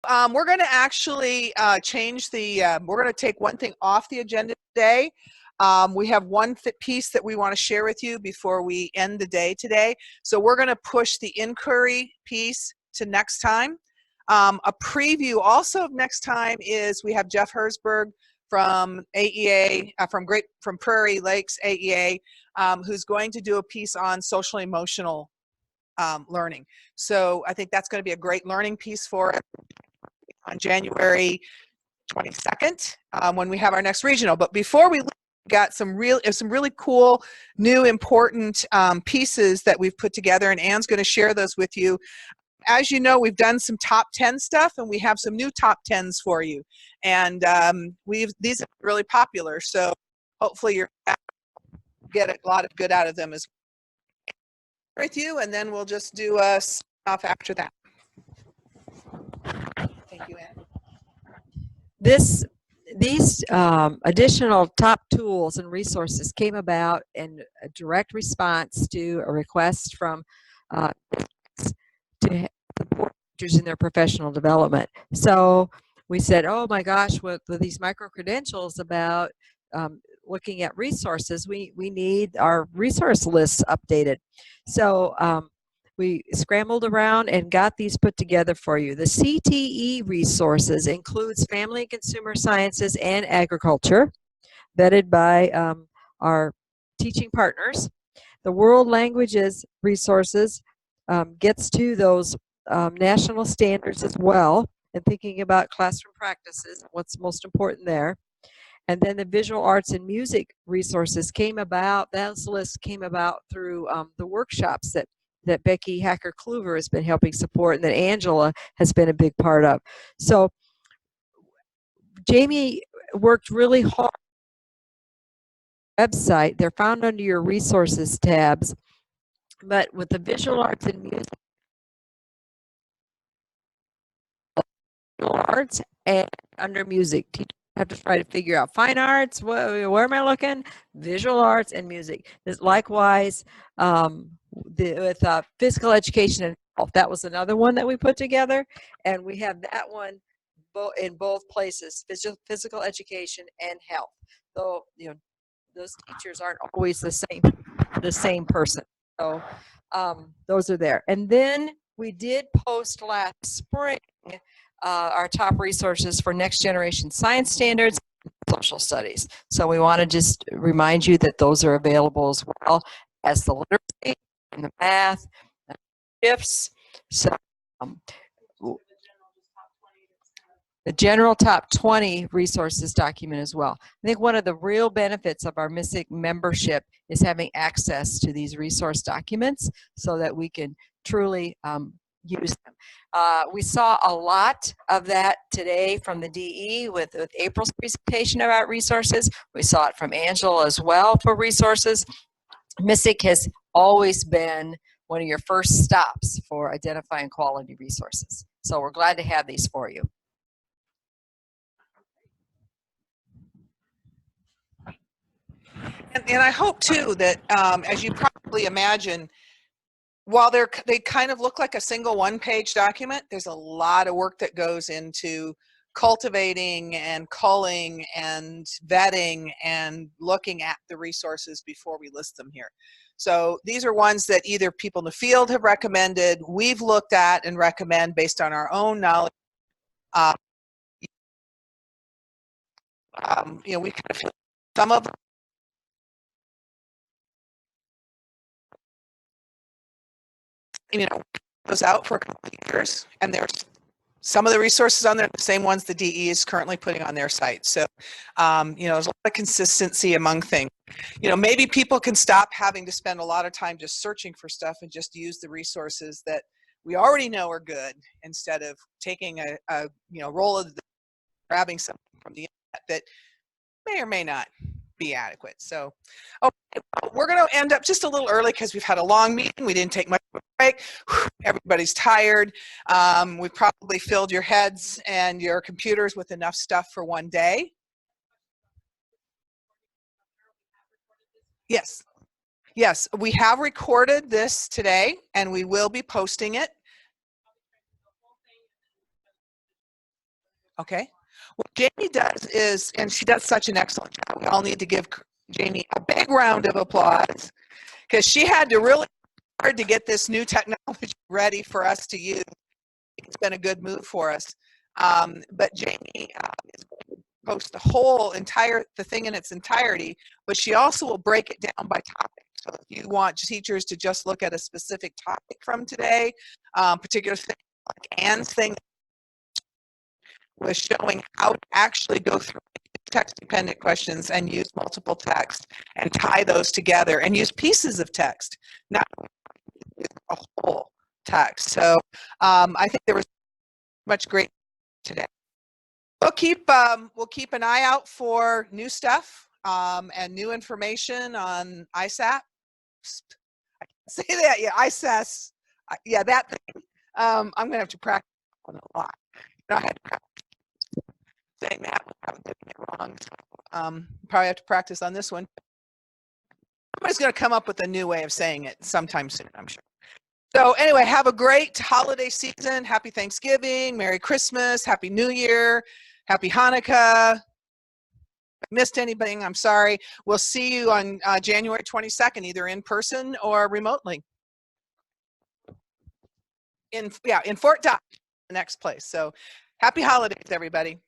We're going to actually change the, we're going to take one thing off the agenda today. We have one piece that we want to share with you before we end the day today. So we're going to push the inquiry piece to next time. A preview also of next time is we have Jeff Herzberg from AEA, from Prairie Lakes AEA, who's going to do a piece on social emotional learning. So I think that's going to be a great learning piece for it on January 22nd when we have our next regional. But before we got some really cool, new, important pieces that we've put together, and Anne's going to share those with you. As you know, we've done some top 10 stuff, and we have some new top 10s for you. And these are really popular, so hopefully you're get a lot of good out of them as well. With you, and then we'll just do a off after that. Thank you, Anne. These additional top tools and resources came about in a direct response to a request from to support teachers in their professional development. So we said, oh my gosh, with these micro-credentials about looking at resources, we need our resource lists updated. So we scrambled around and got these put together for you. The CTE resources includes family and consumer sciences and agriculture, vetted by our teaching partners. The world languages resources gets to those national standards as well, and thinking about classroom practices, what's most important there. And then the visual arts and music resources came about, those lists came about through the workshops that Becky Hacker-Kluver has been helping support and that Angela has been a big part of. So Jamie worked really hard. Website, they're found under your resources tabs, but with the visual arts and music, arts and under music, teachers have to try to figure out fine arts, where am I looking? Visual arts and music. Likewise, with physical education and health, that was another one that we put together, and we have that one in both places, physical education and health. Though those teachers aren't always the same person. So those are there. And then we did post last spring our top resources for next generation science standards and social studies. So we want to just remind you that those are available as well as the literacy and the math and shifts. So the general top 20 resources document as well. I think one of the real benefits of our MISIC membership is having access to these resource documents so that we can truly use them. We saw a lot of that today from the DE with April's presentation about resources. We saw it from Angela as well for resources. MISIC has always been one of your first stops for identifying quality resources. So we're glad to have these for you. And I hope too that as you probably imagine, while they kind of look like a single one-page document, there's a lot of work that goes into cultivating and culling and vetting and looking at the resources before we list them here. So these are ones that either people in the field have recommended, we've looked at and recommend based on our own knowledge. We kind of feel some of them goes out for a couple of years, and there's some of the resources on there, the same ones the DE is currently putting on their site. So, there's a lot of consistency among things. Maybe people can stop having to spend a lot of time just searching for stuff and just use the resources that we already know are good instead of taking a roll of grabbing something from the internet that may or may not be adequate. So, we're going to end up just a little early because we've had a long meeting. We didn't take much of a break. Everybody's tired. We've probably filled your heads and your computers with enough stuff for one day. Yes. Yes, we have recorded this today, and we will be posting it. Okay. What Jamie does is, and she does such an excellent job. We all need to give Jamie a big round of applause because she had to really hard to get this new technology ready for us to use. It's been a good move for us. But Jamie is going to post the thing in its entirety, but she also will break it down by topic. So if you want teachers to just look at a specific topic from today, particular thing like Anne's thing was showing how to actually go through text-dependent questions and use multiple text and tie those together and use pieces of text, not a whole text. So I think there was much great today. We'll keep an eye out for new stuff and new information on ISAP. I can't say that, yeah, ISAS, yeah, that thing. I'm gonna have to practice on a lot. You know, I had to practice saying that without getting it wrong. So, probably have to practice on this one. Somebody's gonna come up with a new way of saying it sometime soon, I'm sure. So anyway, have a great holiday season. Happy Thanksgiving, Merry Christmas, Happy New Year, Happy Hanukkah. If I missed anything, I'm sorry. We'll see you on January 22nd, either in person or remotely. In Fort Dodge, the next place. So happy holidays, everybody.